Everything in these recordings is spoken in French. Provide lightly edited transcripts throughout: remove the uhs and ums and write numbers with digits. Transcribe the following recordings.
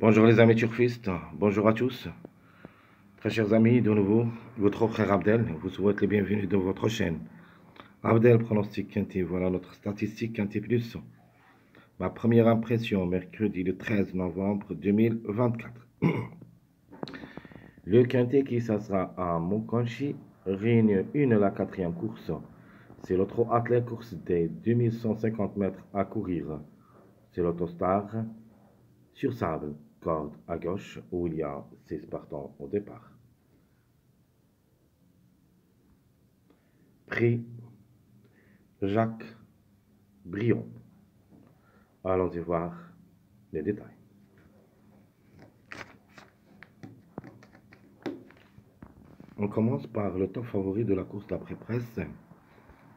Bonjour les amis turfistes, bonjour à tous. Très chers amis, de nouveau, votre frère Abdel vous souhaite les bienvenus dans votre chaîne. Abdel pronostic Quintet, voilà notre statistique Quintet Plus. Ma première impression, mercredi le 13 novembre 2024. Le Quintet qui s'assera à Monconchi réunit la quatrième course. C'est l'auto athlète course des 2150 mètres à courir. C'est l'autostar sur sable, corde à gauche, où il y a 6 partants au départ. Prix Jacques Brion. Allons-y voir les détails. On commence par le top favori de la course d'après-presse.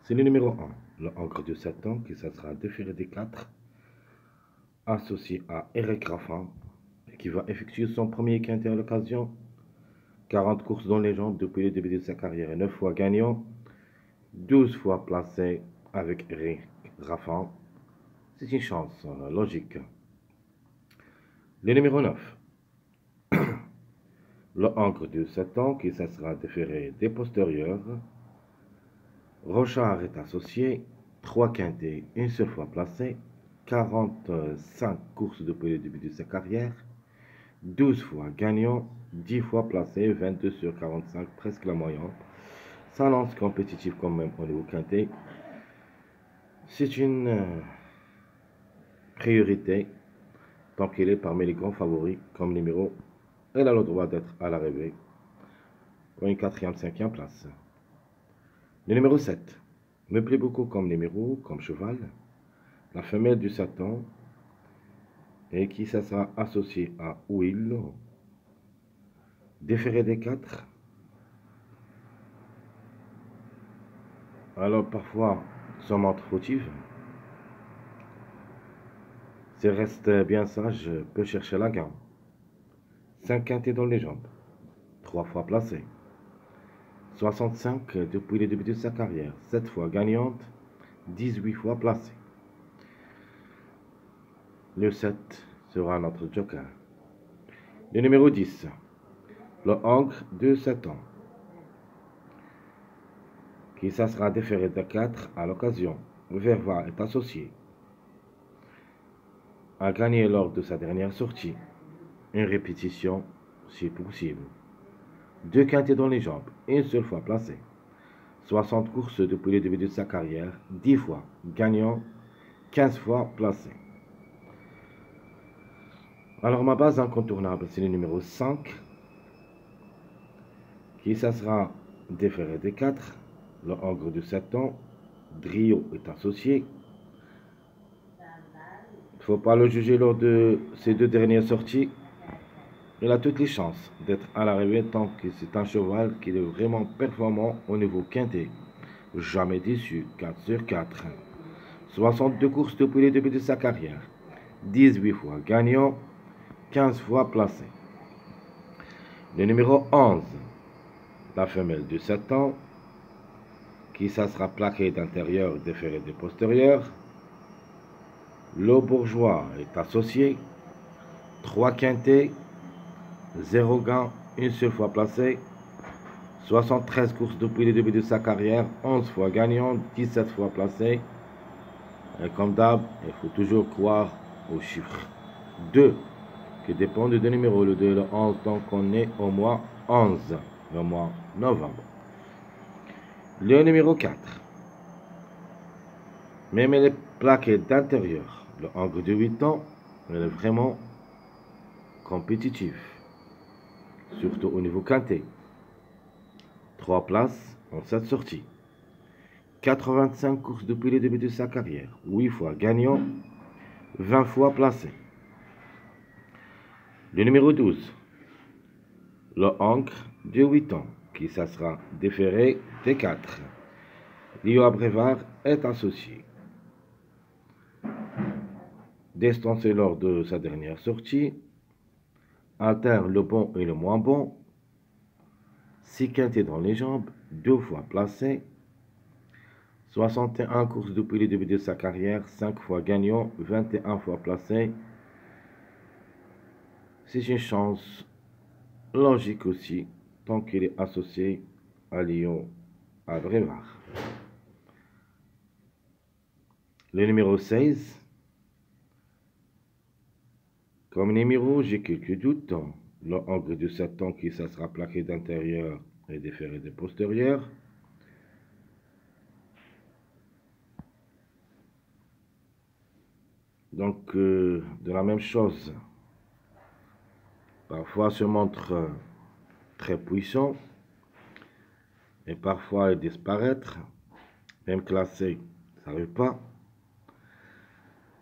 C'est le numéro 1, le Ancre de 7 ans, qui sera déféré des 4, associé à Eric Raffin, qui va effectuer son premier quintet à l'occasion. 40 courses dans les jambes depuis le début de sa carrière et 9 fois gagnant, 12 fois placé avec Eric Raffin. C'est une chance logique. Le numéro 9, le Ancre de 7 ans, qui sera déféré des postérieurs. Rochard est associé, 3 quintets, une seule fois placé, 45 courses depuis le début de sa carrière, 12 fois gagnant, 10 fois placé, 22 sur 45, presque la moyenne. Ça lance compétitif quand même au niveau quintet. C'est une priorité tant qu'il est parmi les grands favoris comme numéro. Elle a le droit d'être à l'arrivée pour une 4e, 5e place. Le numéro 7 me plaît beaucoup comme numéro, comme cheval. La femelle du Satan et qui ça sera associé à Will, déféré des 4. Alors parfois, son montre fautive. S'il reste bien sage, peut chercher la gamme. 5 quintés dans les jambes, 3 fois placé. 65 depuis le début de sa carrière, 7 fois gagnante, 18 fois placée. Le 7 sera notre joker. Le numéro 10, le Ancre de 7 ans, qui ça sera déféré de 4 à l'occasion. Verva est associé. A gagné lors de sa dernière sortie. Une répétition si possible. 2 quintets dans les jambes, une seule fois placé. 60 courses depuis le début de sa carrière, 10 fois gagnant, 15 fois placé. Alors ma base incontournable, c'est le numéro 5, qui ça sera déféré des 4, le Hongre de 7 ans, Drio est associé. Il ne faut pas le juger lors de ses 2 dernières sorties. Il a toutes les chances d'être à l'arrivée tant que c'est un cheval qui est vraiment performant au niveau quintet. Jamais déçu, 4 sur 4. 62 courses depuis le début de sa carrière. 18 fois gagnant, 15 fois placé. Le numéro 11, la femelle de 7 ans, qui ça sera plaqué d'intérieur, déféré de postérieur. Le bourgeois est associé. 3 quintets, 0 gain, une seule fois placé. 73 courses depuis le début de sa carrière, 11 fois gagnant, 17 fois placé. Et comme d'hab, il faut toujours croire aux chiffres 2, qui dépendent de numéros, le 2 et le 11, donc on est au mois 11, le mois novembre. Le numéro 4, même elle est plaquée d'intérieur, le Hongre de 8 ans, elle est vraiment compétitif, surtout au niveau quintet. 3 places en 7 sorties. 85 courses depuis le début de sa carrière, 8 fois gagnant, 20 fois placé. Le numéro 12, le Ancre de 8 ans, qui ça sera déféré des 4. Lio Abrévar est associé. Distancé lors de sa dernière sortie, alterne le bon et le moins bon, 6 quintés dans les jambes, 2 fois placé, 61 courses depuis le début de sa carrière, 5 fois gagnant, 21 fois placé. C'est une chance logique aussi, tant qu'il est associé à Lyon à Brevard. Le numéro 16, comme numéro, j'ai quelques doutes. Le angle de 7 ans qui ça sera plaqué d'intérieur et déféré de postérieur. Donc, de la même chose. Parfois se montre très puissant et parfois il disparaître, même classé, ça n'arrive pas.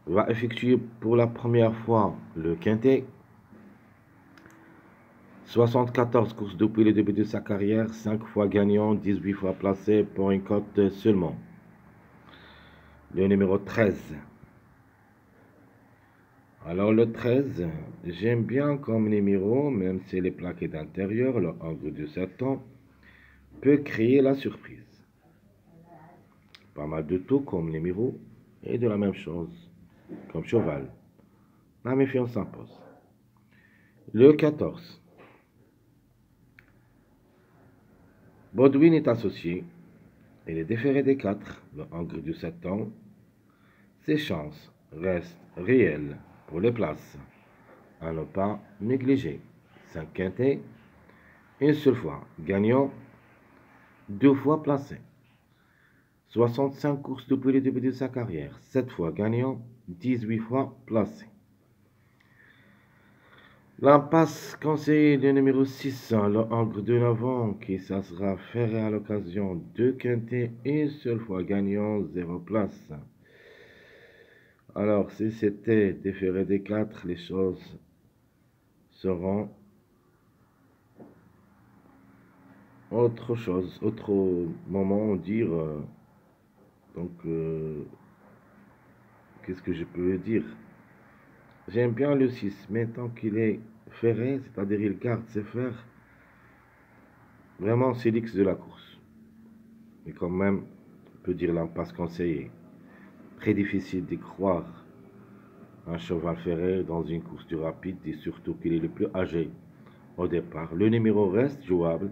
Va effectuer pour la première fois le quintet. 74 courses depuis le début de sa carrière, 5 fois gagnant, 18 fois placé pour une cote seulement. Le numéro 13. Alors le 13, j'aime bien comme numéro, même s'il est plaqué d'intérieur, le angle de 7 ans peut créer la surprise. Pas mal de taux comme numéro et de la même chose comme cheval. La méfiance s'impose. Le 14. Baudouin est associé. Il est déféré des 4, le angle de 7 ans. Ses chances restent réelles pour les places. À ne pas négliger. 5 quintés, une seule fois gagnant, 2 fois placé. 65 courses depuis le début de sa carrière, 7 fois gagnant, 18 fois placé. L'impasse conseillée du numéro 6, le angle de 9 ans, qui ça sera ferré à l'occasion, 2 quintés, une seule fois gagnant, 0 place. Alors, si c'était déféré des 4, les choses seront autre chose, autre moment, dire. Donc, qu'est-ce que je peux dire? J'aime bien le 6, mais tant qu'il est ferré, c'est-à-dire il garde ses fers, vraiment c'est l'X de la course. Mais quand même, on peut dire l'impasse conseillée. Très difficile d'y croire un cheval ferré dans une course du rapide et surtout qu'il est le plus âgé au départ. Le numéro reste jouable,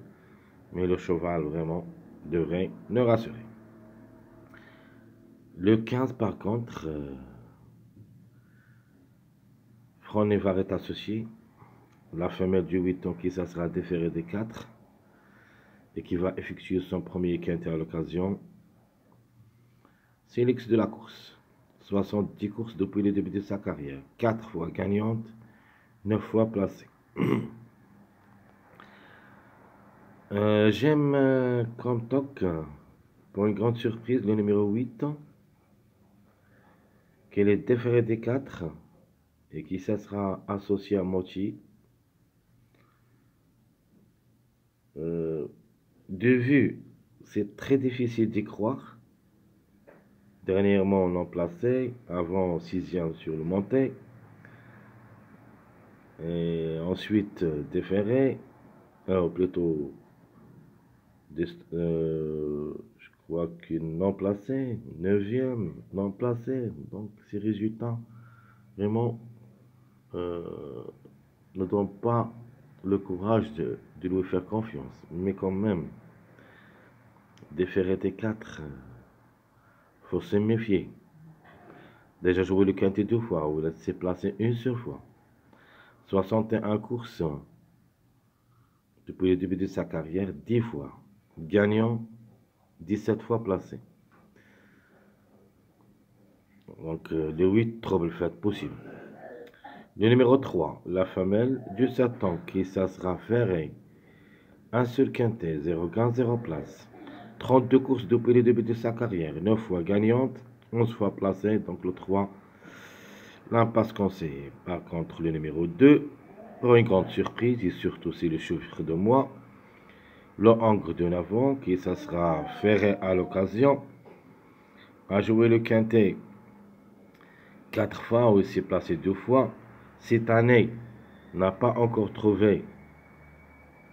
mais le cheval vraiment devrait nous rassurer. Le 15 par contre, Fronevar est associé. La femelle du 8 ans qui ça sera déférée des 4 et qui va effectuer son premier quintet à l'occasion. C'est l'X de la course. 70 courses depuis le début de sa carrière. 4 fois gagnante, 9 fois placée. J'aime comme toc, pour une grande surprise, le numéro 8, qui est déféré des 4 et qui ça sera associé à Mochi. De vue, c'est très difficile d'y croire. Dernièrement, on l'a placé, avant 6e sur le monté. Et ensuite, déféré, plutôt, je crois qu'il non placé, 9e, non placé. Donc, ces résultats, vraiment, ne donnent pas le courage de lui faire confiance. Mais quand même, déféré des 4, faut se méfier. Déjà joué le quintet 2 fois, ou il s'est placé une seule fois. 61 courses depuis le début de sa carrière, 10 fois. Gagnant, 17 fois placé. Donc, le 8, trouble fait possible. Le numéro 3, la femelle du 7 ans, qui ça sera ferré. Un seul quintet, 0 gain, 0 place. 32 courses depuis le début de sa carrière, 9 fois gagnante, 11 fois placée, donc le 3, l'impasse conseillée. Par contre, le numéro 2, pour une grande surprise, et surtout c'est le chiffre de moi, le angle de 9 ans, qui ça sera ferré à l'occasion, a joué le quintet 4 fois, aussi placé 2 fois. Cette année, n'a pas encore trouvé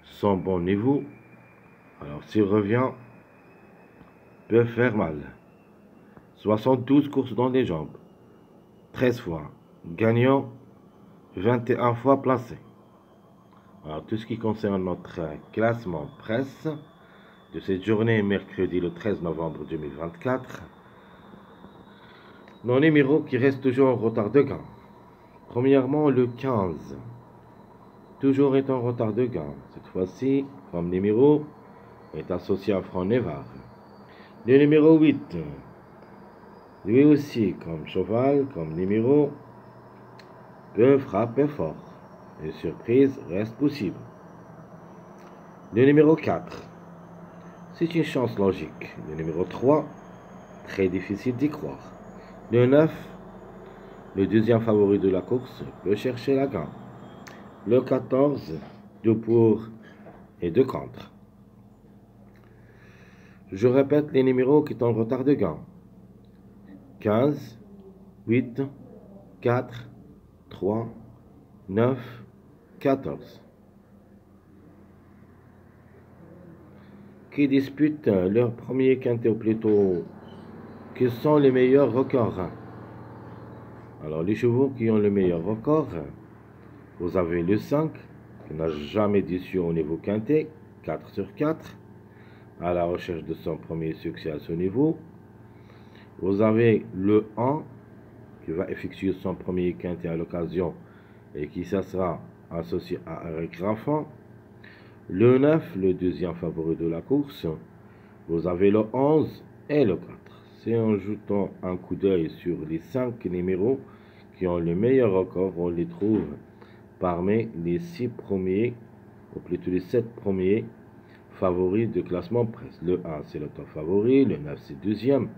son bon niveau. Alors s'il revient, peut faire mal. 72 courses dans les jambes, 13 fois gagnant, 21 fois placé. Alors, tout ce qui concerne notre classement presse de cette journée, mercredi le 13 novembre 2024, nos numéros qui restent toujours en retard de gain. Premièrement, le 15, toujours est en retard de gain. Cette fois-ci, comme numéro, est associé à Franc Nevar. Le numéro 8, lui aussi, comme cheval, comme numéro, peut frapper fort. Une surprise reste possible. Le numéro 4, c'est une chance logique. Le numéro 3, très difficile d'y croire. Le 9, le deuxième favori de la course, peut chercher la gagne. Le 14, 2 pour et 2 contre. Je répète les numéros qui sont en retard de gain. 15, 8, 4, 3, 9, 14. Qui disputent leur premier quintet, ou plutôt, qui sont les meilleurs records. Alors, les chevaux qui ont le meilleur record, vous avez le 5, qui n'a jamais déçu au niveau quintet, 4 sur 4, à la recherche de son premier succès à ce niveau. Vous avez le 1, qui va effectuer son premier quintet à l'occasion et qui sera associé à Eric Raffin. Le 9, le deuxième favori de la course. Vous avez le 11 et le 4. C'est en jetant un coup d'œil sur les 5 numéros qui ont le meilleur record, on les trouve parmi les 6 premiers, ou plutôt les 7 premiers favoris de classement presse. Le 1, c'est le top favori, le 9, c'est deuxième,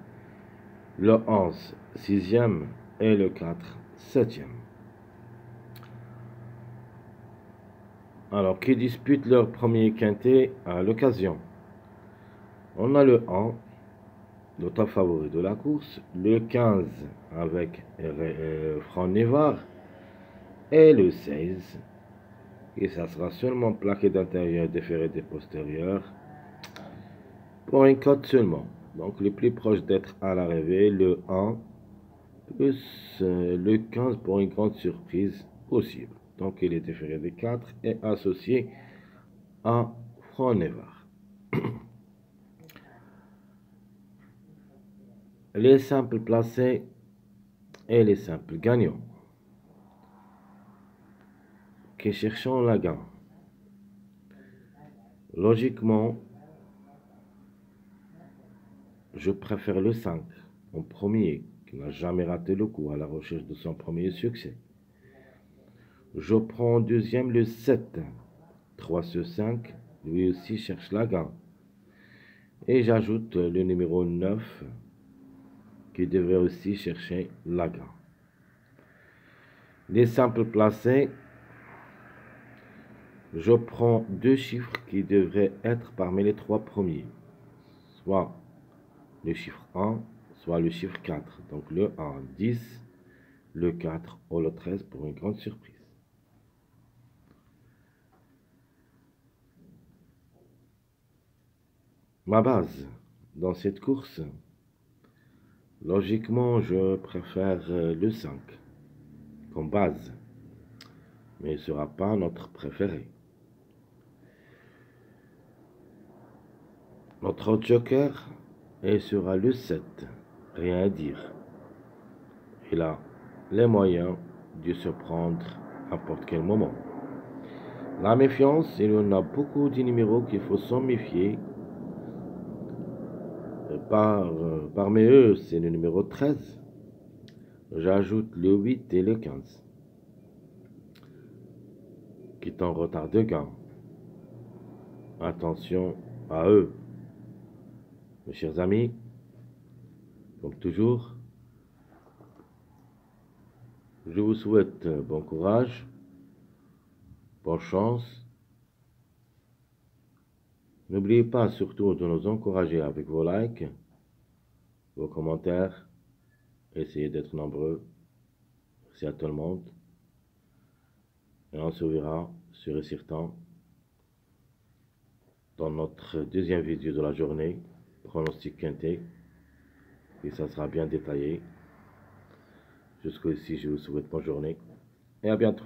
le 11, sixième et le 4, septième. Alors, qui disputent leur premier quintet à l'occasion? On a le 1, le top favori de la course, le 15 avec Franc Nevar et le 16, et ça sera seulement plaqué d'intérieur, déféré des postérieurs, pour une cote seulement. Donc, le plus proche d'être à l'arrivée, le 1, plus le 15 pour une grande surprise possible. Donc, il est déféré des 4 et associé à Franc Nevar. Les simples placés et les simples gagnants. Qui cherchons la gagne. Logiquement, je préfère le 5 en premier, qui n'a jamais raté le coup à la recherche de son premier succès. Je prends en deuxième le 7, 3 sur 5, lui aussi cherche la gagne. Et j'ajoute le numéro 9, qui devrait aussi chercher la gagne. Les simples placés, je prends 2 chiffres qui devraient être parmi les 3 premiers, soit le chiffre 1, soit le chiffre 4. Donc le 1, 10, le 4 ou le 13 pour une grande surprise. Ma base dans cette course, logiquement, je préfère le 5 comme base, mais il ne sera pas notre préféré. Notre joker sera le 7, rien à dire. Il a les moyens de se prendre à n'importe quel moment. La méfiance, il y en a beaucoup de numéros qu'il faut s'en méfier. Parmi eux, c'est le numéro 13. J'ajoute le 8 et le 15, qui est en retard de gain. Attention à eux. Mes chers amis, comme toujours, je vous souhaite bon courage, bonne chance. N'oubliez pas surtout de nous encourager avec vos likes, vos commentaires. Essayez d'être nombreux. Merci à tout le monde. Et on se verra sûr et certain dans notre deuxième vidéo de la journée, pronostic quintet. Et ça sera bien détaillé. Jusqu'ici, je vous souhaite bonne journée et à bientôt.